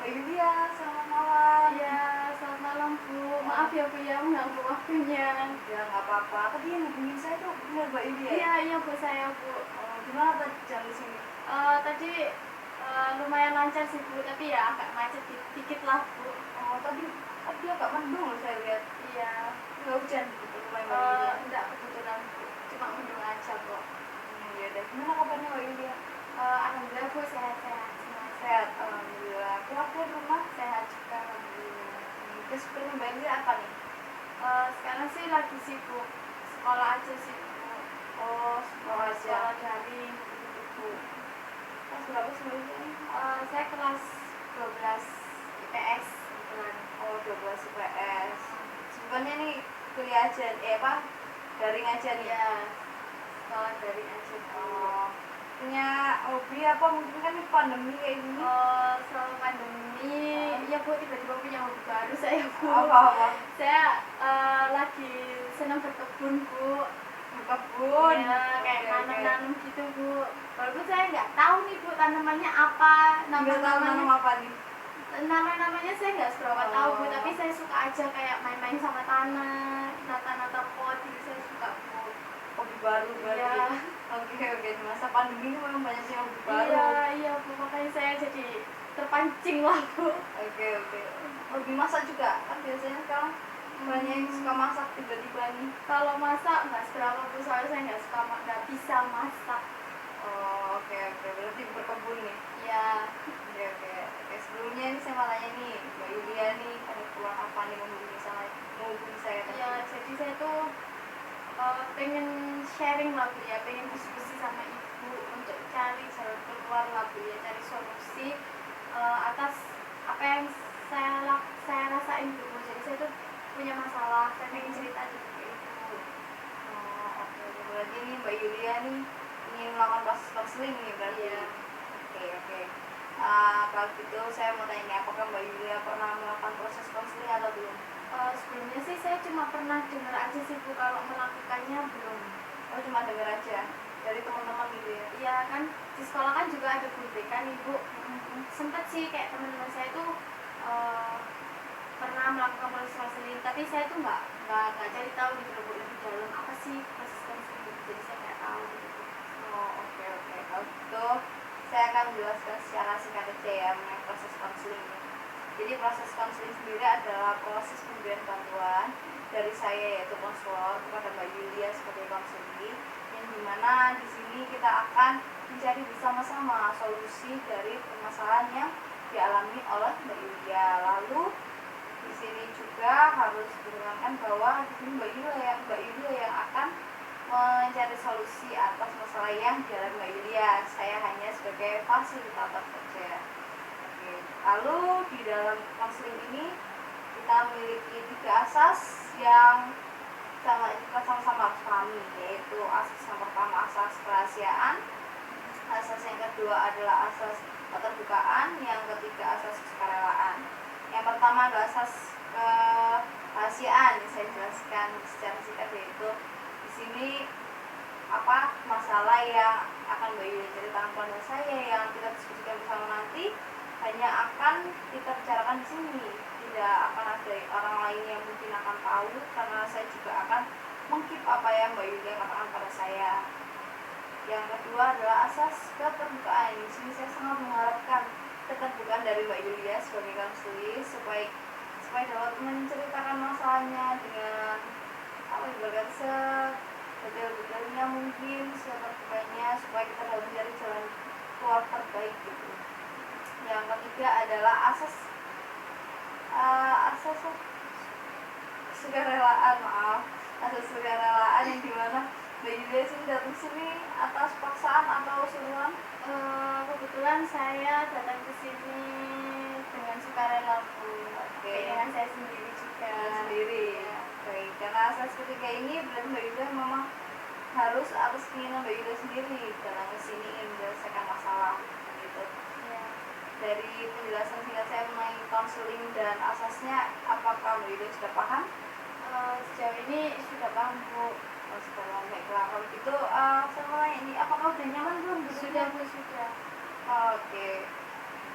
Mbak Yulia, selamat malam. Iya, selamat malam Bu. Maaf ya Bu ya mengganggu waktunya. Ya nggak apa-apa. Tadi yang hubungin saya tuh benar Mbak Yulia. Iya Bu, saya Bu. Gimana tadi jalan di sini? Tadi lumayan lancar sih Bu, tapi ya agak macet dikit lah Bu. Tadi agak mendung loh saya lihat. Iya. Nggak hujan gitu, lumayan Mbak Yulia. Enggak kebetulan Bu, cuma mendung aja kok. Ya udah. Gimana kabarnya Mbak Yulia? Alhamdulillah Bu, sehat-sehat semua. Sehat, alhamdulillah. Keluarga di rumah? Sehat juga alhamdulillah. Kesibukan Mbak Yulia apa nih? Sekarang sih lagi sibuk sekolah aja sih Bu. Sekolah aja. Sekolah daring gitu Bu. Kelas berapa sih Mbak Yulia? Saya kelas 12 IPS kebetulan. 12 IPS. Sebenarnya nih kuliah aja, daring aja nih. Iya, sekolah daring aja Bu. Punya hobi apa? Mungkin kan ini pandemi kayak gini. Selama pandemi, ya Bu, tiba-tiba punya hobi baru saya Bu. Apa? Saya lagi senang berkebun Bu. Berkebun. Ya, kayak nanam-nanam gitu Bu. Walaupun saya nggak tahu nih Bu tanamannya apa, Nggak tahu nanam apa nih? Nama-namanya saya nggak seberapa tahu Bu, tapi saya suka aja kayak main-main sama tanah, nata-nata pot gitu, saya suka Bu. Hobi baru berarti. Iya. Oke. Di masa pandemi ini memang banyak yang hobi baru. Iya Bu, makanya saya jadi terpancing lah Bu. Oke. Hobi masak juga kan biasanya sekarang banyak yang suka masak tiba-tiba nih. Kalau masak nggak seberapa Bu, soalnya saya nggak bisa masak. Oke. Berarti berkebun nih. Iya. Oke. Sebelumnya ini saya mau tanya nih, Mbak Yulia nih ada keluar apa nih menghubungi saya tadi? Iya, jadi saya tuh pengen sharing lah Bu ya, pengen diskusi sama Ibu untuk cari jalan keluar lah Bu ya, cari solusi atas apa yang saya rasain Bu. Jadi saya tuh punya masalah, saya pengen cerita juga ke Ibu. Oke. Berarti ini Mbak Yulia nih ingin melakukan proses konseling nih berarti. Iya. Oke. Kalau gitu saya mau tanya, apakah Mbak Yulia pernah melakukan proses konseling atau belum? Sebelumnya sih saya cuma pernah dengar aja sih Bu, kalau melakukannya belum. Cuma dengar aja dari teman-teman gitu ya? Iya kan, di sekolah kan juga ada guru BK nih Bu. Sempet sih kayak teman-teman saya tuh pernah melakukan proses konseling, tapi saya tuh nggak cari tahu gitu lebih dalam apa sih proses konseling, jadi saya nggak tahu gitu. Oke. Kalau gitu saya akan menjelaskan secara singkat aja ya mengenai proses konseling ini. Jadi proses konseling sendiri adalah proses pemberian bantuan dari saya yaitu konselor kepada Mbak Yulia sebagai konseling, yang dimana di sini kita akan mencari bersama-sama solusi dari permasalahan yang dialami oleh Mbak Yulia. Lalu di sini juga harus diterangkan bahwa di sini Mbak Yulia yang akan mencari solusi atas masalah yang dialami Mbak Yulia. Saya hanya sebagai fasilitator saja. Lalu di dalam konseling ini kita memiliki 3 asas yang kita sama-sama harus pahami, yaitu asas yang pertama asas kerahasiaan, asas yang kedua adalah asas keterbukaan, yang ketiga asas kesukarelaan. Yang pertama adalah asas kerahasiaan yang saya jelaskan secara singkat, yaitu di sini apa masalah yang akan Mbak Yulia ceritakan kepada saya yang kita diskusikan bersama nanti hanya akan kita bicarakan di sini, tidak akan ada orang lain yang mungkin akan tahu, karena saya juga akan mengkip apa yang Mbak Yulia katakan pada saya. Yang kedua adalah asas keterbukaan. Di sini saya sangat mengharapkan keterbukaan dari Mbak Yulia sebagai konseling supaya dapat menceritakan masalahnya dengan ibarat sedetail-detailnya mungkin, seterbukanya, supaya kita dapat mencari jalan keluar terbaik gitu. Yang ketiga adalah asas sukarelaaan, asas sukarelaaan yang dimana Mbak Yulia sini datang sini atas paksaan atau suruhan. Kebetulan saya datang ke sini dengan sukarela Bu. Dengan saya sendiri juga. Ya. Baik, karena asas ketiga ini berarti Mbak Yulia memang harus atas keinginan Mbak Yulia sendiri datang ke sini ingin menyelesaikan masalah gitu. Dari penjelasan singkat saya mengenai konseling dan asasnya, apakah Mbak Yulia sudah paham? Sejauh ini sudah paham Bu. Sudah paham. Baiklah, kalau gitu saya mau tanya ini, apakah udah nyaman belum? Sudah Bu, sudah. Oke.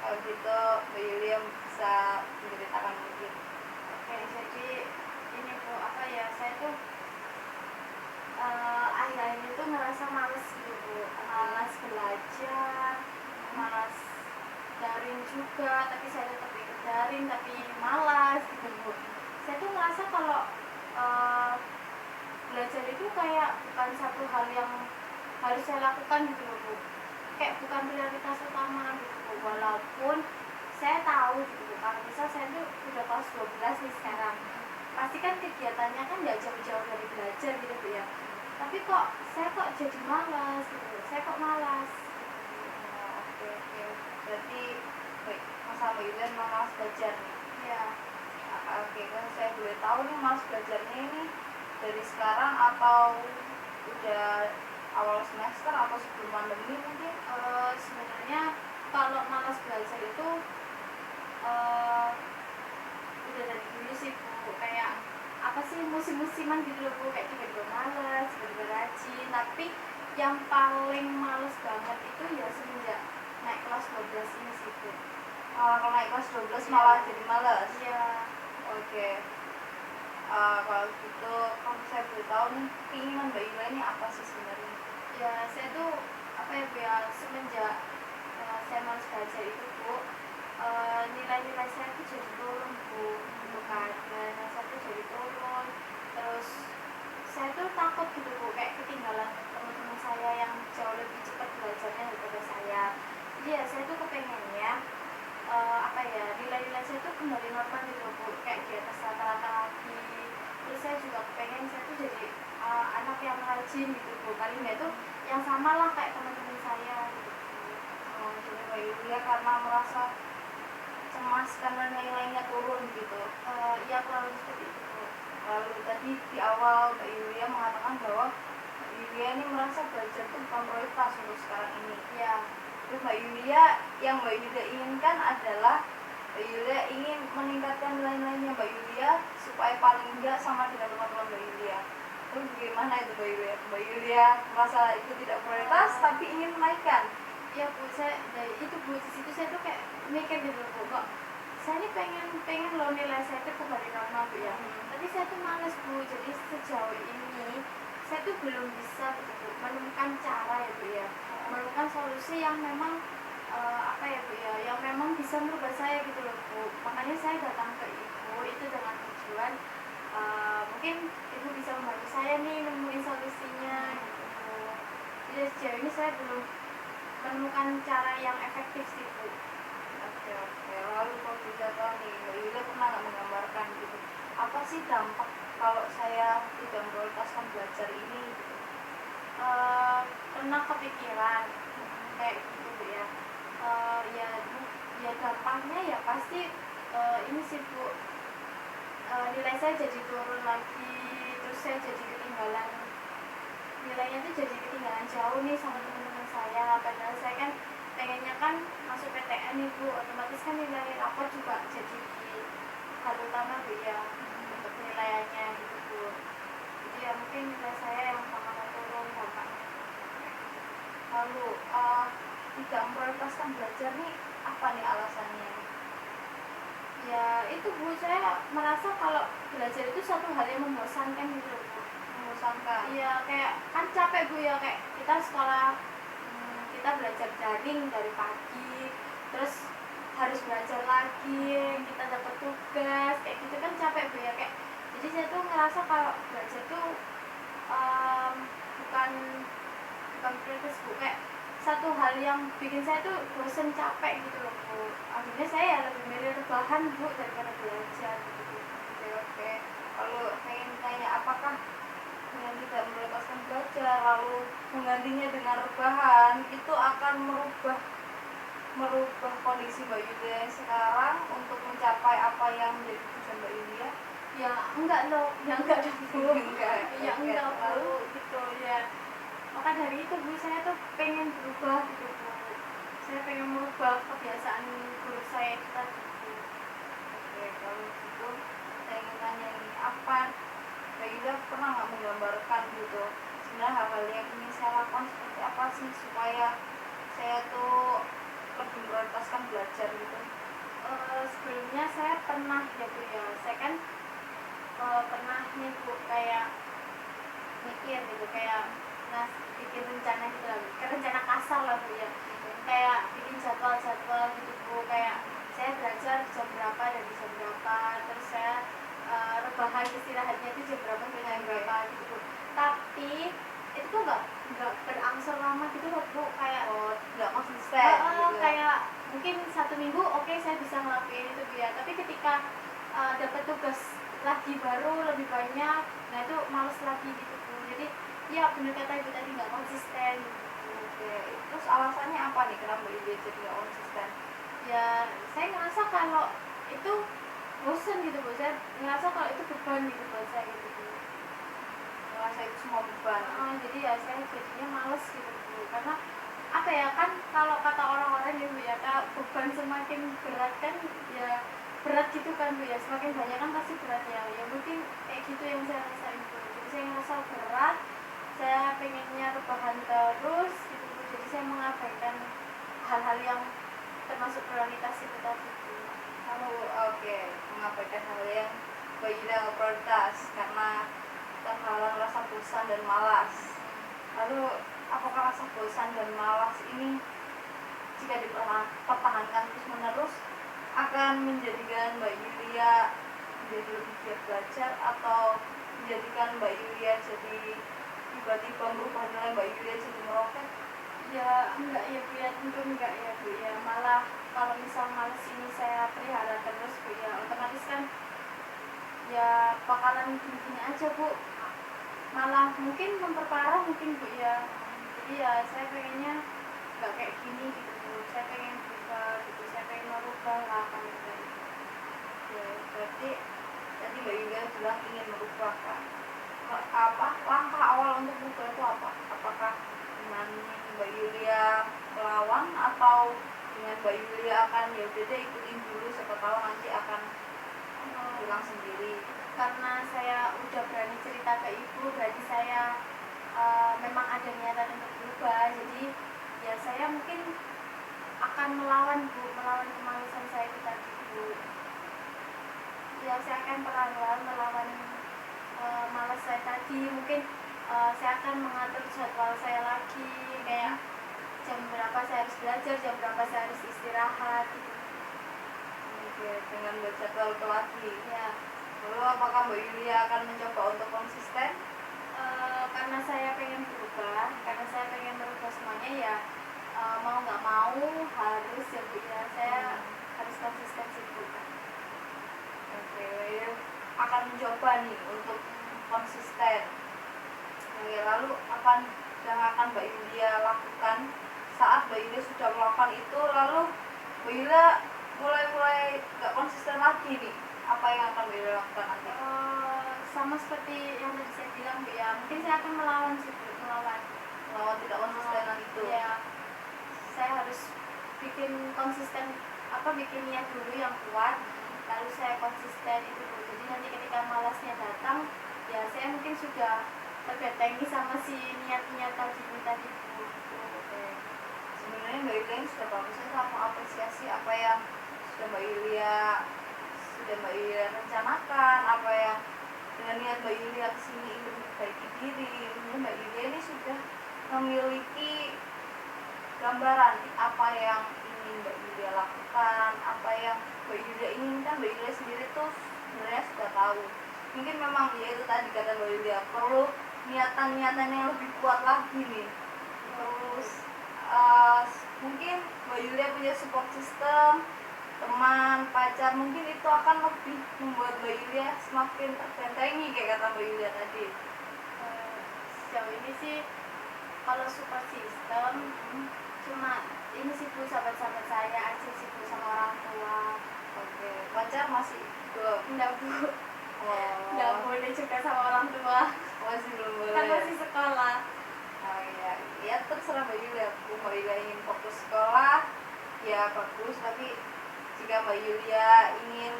Kalau gitu Mbak Yulia bisa menceritakan mungkin. Oke, jadi ini Bu, apa ya, saya tuh akhir-akhir itu ngerasa males gitu Bu, malas belajar, malas daring juga, tapi saya tetap ikut daring tapi malas gitu Bu. Saya tuh ngerasa kalau eh, belajar itu kayak bukan satu hal yang harus saya lakukan gitu loh Bu, kayak bukan prioritas utama gitu Bu. Walaupun saya tahu gitu Bu, kalau misal saya tuh udah kelas 12 nih sekarang, pasti kan kegiatannya kan nggak jauh-jauh dari belajar gitu Bu ya, tapi kok saya kok jadi malas gitu Bu. Saya kok malas Oke oke. Berarti baik, masa Mbak Yulia memang malas belajar nih. ya. Oke, kan saya boleh tahu nih malas belajarnya ini dari sekarang atau udah awal semester atau sebelum pandemi mungkin? Sebenarnya kalau malas belajar itu eh, udah dari dulu sih Bu, kayak apa sih, musim-musiman gitu loh Bu, kayak tiba-tiba malas, tiba-tiba rajin. Tapi yang paling males banget itu ya semenjak naik kelas 12 ini sih Bu. Kalau naik kelas 12 Iya. malah jadi malas. Iya. Oke. Kalau gitu, kalau saya boleh tahu nih, keinginan Mbak Yulia ini apa sih sebenarnya? Ya saya tuh apa ya Bu ya, semenjak saya malas belajar itu Bu, nilai-nilai saya tuh jadi turun Bu, gitu kan. Dan saya tuh jadi turun, terus saya tuh takut gitu Bu, kayak ketinggalan teman-teman saya yang jauh lebih cepat belajarnya daripada saya. Jadi ya saya tuh kepengennya apa ya, nilai-nilai saya tuh kembali normal gitu Bu, kayak di atas rata-rata lagi. Terus saya juga kepengen saya tuh jadi anak yang rajin gitu Bu, paling nggak tuh yang sama lah kayak teman-teman saya gitu Bu. Jadi Mbak Yulia karena merasa cemas karena nilainya turun gitu. Ya kurang lebih seperti itu Bu. Lalu tadi di awal Mbak Yulia mengatakan bahwa Mbak Yulia ini merasa belajar itu bukan prioritas untuk sekarang ini. Ya. Terus Mbak Yulia, yang Mbak Yulia inginkan adalah Mbak Yulia ingin meningkatkan nilai-nilainya Mbak Yulia supaya paling enggak sama dengan teman-teman Mbak Yulia. Terus bagaimana itu Mbak Yulia? Mbak Yulia merasa itu tidak prioritas tapi ingin menaikkan. Ya Bu, saya dari itu Bu, di situ saya tuh kayak mikir gitu Bu, kok saya ini pengen loh nilai saya tuh kembali normal Bu ya, tapi saya tuh males Bu. Jadi sejauh ini saya tuh belum bisa gitu Bu, menemukan cara ya Bu ya, menemukan solusi yang memang apa ya Bu ya, yang memang bisa merubah saya gitu loh Bu. Makanya saya datang ke Ibu itu dengan tujuan mungkin Ibu bisa membantu saya nih nemuin solusinya gitu Bu. Jadi sejauh ini saya belum menemukan cara yang efektif sih Bu. Oke oke. Lalu kalau bisa tahu nih Mbak Yulia pernah nggak menggambarkan gitu apa sih dampak kalau saya tidak memprioritaskan belajar ini gitu? Pernah kepikiran kayak gitu Bu ya. Ya ya dampaknya ya pasti ini sih Bu, nilai saya jadi turun lagi, terus saya jadi ketinggalan, nilainya tuh jadi ketinggalan jauh nih sama teman-teman saya. Padahal saya kan pengennya kan masuk PTN nih Bu, otomatis kan nilai rapor juga jadi hal utama Bu ya, untuk penilaiannya gitu Bu. Jadi ya mungkin nilai saya yang bakal turun dampaknya. Lalu tidak memprioritaskan belajar nih apa nih alasannya? Ya itu Bu, saya merasa kalau belajar itu satu hal yang membosankan gitu loh Bu. Membosankan. Iya, kayak kan capek Bu ya, kayak kita sekolah, kita belajar daring dari pagi, terus harus belajar lagi, kita dapat tugas kayak gitu kan capek Bu ya, kayak jadi saya tuh ngerasa kalau belajar tuh em, bukan bukan prioritas Bu, kayak satu hal yang bikin saya tuh bosen, capek gitu loh Bu. Akhirnya saya ya lebih milih rebahan Bu daripada belajar gitu Bu. Oke oke. Lalu saya ingin tanya apakah dengan tidak memprioritaskan belajar lalu menggantinya dengan rebahan itu akan merubah merubah kondisi Mbak Yulia yang sekarang untuk mencapai apa yang menjadi tujuan Mbak Yulia? Ya enggak loh, ya enggak dong Bu. Enggak. Ya Oke. enggak Lalu Bu gitu ya. Maka dari itu Bu, saya tuh pengen berubah gitu Bu. Saya pengen merubah kebiasaan buruk saya itu tadi Bu. oke kalau gitu saya ingin tanya nih apa Mbak Yulia pernah nggak menggambarkan gitu sebenarnya hal-hal yang ingin saya lakukan seperti apa sih supaya saya tuh lebih memprioritaskan belajar gitu? Sebelumnya saya pernah ya Bu ya, saya kan pernah nih Bu kayak mikir gitu, kayak bikin rencana gitu lah, kayak rencana kasar lah Bu ya, kayak bikin jadwal-jadwal gitu Bu, kayak saya belajar jam berapa dari jam berapa, terus saya rebahan istirahatnya itu jam berapa sampai jam berapa gitu Bu. Tapi itu tuh nggak berangsur lama gitu loh Bu, kayak Nggak konsisten gitu. kayak mungkin 1 minggu oke, saya bisa ngelakuin itu Bu ya, tapi ketika dapat tugas lagi baru lebih banyak, nah itu males lagi gitu Bu. Jadi ya bener kata Ibu tadi, nggak konsisten gitu. Oke, terus alasannya apa nih kenapa ide jadi nggak konsisten? Ya saya ngerasa kalau itu bosen gitu Bu, saya ngerasa kalau itu beban gitu buat saya gitu Bu. Ngerasa itu semua beban. Jadi ya saya jadinya males gitu Bu, karena apa ya, kan kalau kata orang-orang ya Bu ya, beban semakin berat kan ya berat gitu kan Bu ya, semakin banyak kan pasti berat ya, ya mungkin kayak gitu yang saya rasain Bu. Jadi saya ngerasa berat, saya pengennya rebahan terus gitu Bu, jadi saya mengabaikan hal-hal yang termasuk prioritas itu tadi Bu. Oke, mengabaikan hal yang bagi kita prioritas karena terhalang rasa bosan dan malas. Lalu apakah rasa bosan dan malas ini jika dipertahankan terus menerus akan menjadikan Mbak Yulia menjadi lebih giat belajar, atau menjadikan Mbak Yulia jadi tiba-tiba merubah nilai Mbak Yulia jadi meroket? Ya enggak ya Bu ya, tentu enggak ya Bu ya, malah kalau misal males ini saya pelihara terus Bu ya, otomatis kan ya bakalan gini-gini aja Bu, malah mungkin memperparah mungkin Bu ya. Jadi ya saya pengennya nggak kayak gini gitu Bu, saya pengen berubah gitu, saya pengen merubah lah kan gitu. Ya, berarti tadi Mbak Yulia bilang ingin merubah kan? Langkah awal untuk merubah itu apa? Apakah dengan Mbak Yulia melawan, atau dengan Mbak Yulia akan ya udah deh ikutin dulu, siapa tahu nanti akan hilang sendiri? Karena saya udah berani cerita ke Ibu, berarti saya memang ada niatan untuk berubah, jadi ya saya mungkin akan melawan Bu, melawan kemalasan saya itu tadi Bu. Ya saya akan perlahan-lahan melawan malas saya tadi, mungkin saya akan mengatur jadwal saya lagi, kayak jam berapa saya harus belajar, jam berapa saya harus istirahat gitu. Oke, dengan berjadwal itu lagi. Ya, Lalu apakah Mbak Yulia akan mencoba untuk konsisten? karena saya pengen berubah, karena saya pengen merubah semuanya ya, mau nggak mau harus ya Bu ya, saya harus konsisten sih Bu. Oke, ya, akan mencoba nih untuk konsisten. Oke, lalu yang akan Mbak Yulia lakukan saat Mbak Yulia sudah melakukan itu, lalu Mbak Yulia mulai nggak konsisten lagi nih, apa yang akan Mbak Yulia lakukan nanti? Sama seperti yang tadi saya bilang Bu ya, mungkin saya akan melawan sih Bu, Melawan tidak konsistenan itu. Ya, saya harus bikin konsisten, bikin niat dulu yang kuat, lalu saya konsisten itu Bu. Jadi nanti ketika malasnya datang, ya saya mungkin sudah terbentengi sama si niat-niat tadi Bu. Oke. Sebenarnya Mbak Yulia ini sudah bagus, saya mengapresiasi apa yang Mbak Yulia rencanakan, apa yang dengan niat Mbak Yulia kesini ingin memperbaiki diri. Mbak Yulia ini sudah memiliki gambaran apa yang ingin Mbak Yulia lakukan, apa yang Mbak Yulia inginkan. Mbak Yulia sendiri tuh sebenarnya sudah tahu. Mungkin memang ya itu tadi kata Mbak Yulia, perlu niatan-niatan yang lebih kuat lagi nih. Terus mungkin Mbak Yulia punya support system, teman, pacar, mungkin itu akan lebih membuat Mbak Yulia semakin terbentengi kayak kata Mbak Yulia tadi. Sejauh ini sih kalau support system cuma ini sih Bu, sahabat-sahabat saya aja sih Bu, sama orang tua. Oke, pacar masih belum? Enggak Bu, enggak boleh juga sama orang tua, Masih belum boleh. kan masih sekolah. Oh iya, ya terserah Mbak Yulia. Mbak Yulia ingin fokus sekolah, ya bagus. Tapi jika Mbak Yulia ingin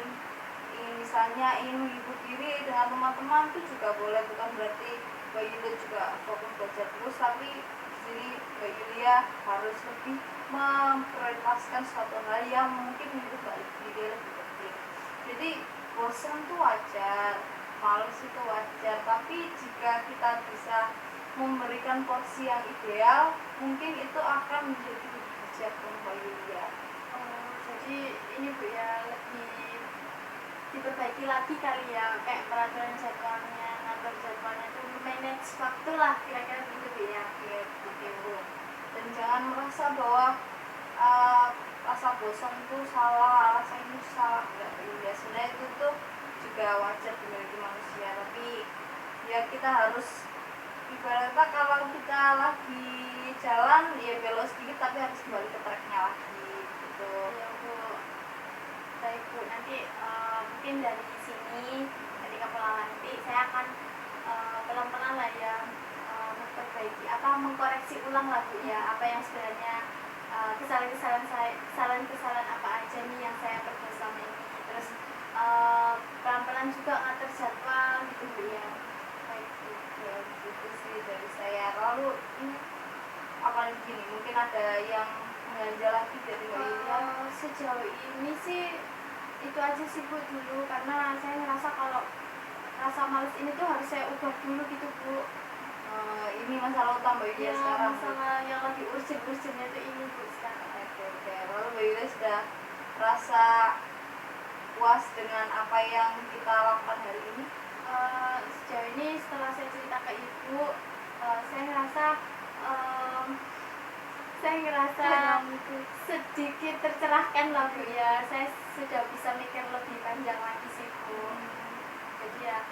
misalnya ingin menghibur diri dengan teman-teman, itu juga boleh. Bukan berarti Mbak Yulia juga fokus belajar terus, tapi di sini Mbak Yulia harus lebih memprioritaskan suatu hal yang mungkin menurut Mbak Lydia lebih penting. Jadi bosan itu wajar, males itu wajar, tapi jika kita bisa memberikan porsi yang ideal, mungkin itu akan menjadi lebih bijak untuk Mbak Yulia. Jadi ini Bu ya, lebih diperbaiki lagi kali ya, kayak peraturan jadwalnya, ngatur jadwalnya itu manage waktu lah, kira-kira begitu Bu ya. Ya begitu. Dan jangan merasa bahwa rasa bosan itu salah, alasan ini salah, enggak ya. Sebenarnya itu tuh juga wajar dimiliki manusia, tapi ya kita harus ibaratnya kalau kita lagi jalan ya belok sedikit tapi harus kembali ke tracknya lagi gitu. Ya Bu, baik Bu, nanti mungkin dari sini ketika pulang nanti saya akan pelan-pelan lah ya memperbaiki apa mengkoreksi ulang lah Bu ya, apa yang sebenarnya kesalahan-kesalahan apa aja nih yang saya perbuat selama ini, terus pelan-pelan juga ngatur jadwal gitu Bu ya. Baik Bu. Ya gitu sih dari saya. Lalu ini apa gini, mungkin ada yang mengganjal lagi dari Mbak Yulia? Sejauh ini sih itu aja sih Bu dulu, karena saya ngerasa kalau rasa males ini tuh harus saya ubah dulu gitu Bu. Ini masalah utama Mbak Yulia Ya, sekarang. masalah yang lagi urgent-urgentnya tuh ini Bu sekarang. Oke. Lalu Mbak Yulia sudah rasa puas dengan apa yang kita lakukan hari ini? Sejauh ini setelah saya cerita ke Ibu, saya ngerasa sedikit tercerahkan lah Bu ya. Saya sudah bisa mikir lebih panjang lagi sih Bu. Jadi ya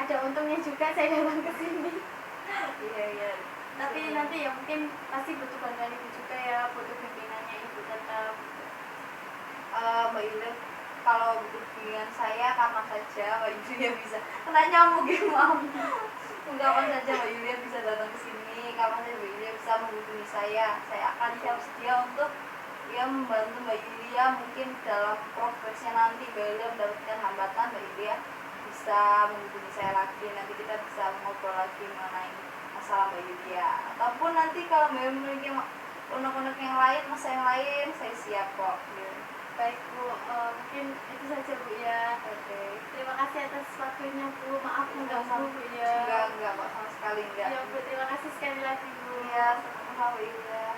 ada untungnya juga saya datang ke sini. Iya. Tapi nanti ya mungkin pasti butuh bantuan Ibu juga ya, butuh bimbingannya Ibu tetap. Mbak Yulia kalau butuh bimbingan saya kapan saja Mbak Yulia bisa. Kena nyamuk gimana? Kapan saja Mbak Yulia bisa datang ke sini, kapan saja Mbak Yulia bisa menghubungi saya. Saya akan siap sedia untuk ya membantu Mbak Yulia. Mungkin dalam progresnya nanti Mbak Yulia mendapatkan hambatan, Mbak Yulia bisa menghubungi saya lagi. Nanti kita bisa ngobrol lagi mengenai masalah Mbak Yulia. Ataupun nanti kalau Mbak Yulia memiliki unek-unek yang lain, masalah yang lain, saya siap kok. Baik Bu, mungkin itu saja Bu ya. Oke. Terima kasih atas waktunya Bu, maaf mengganggu Bu ya. Enggak kok, sama sekali enggak. Ya Bu, terima kasih sekali lagi Bu. Iya, sama-sama Bu Yulia.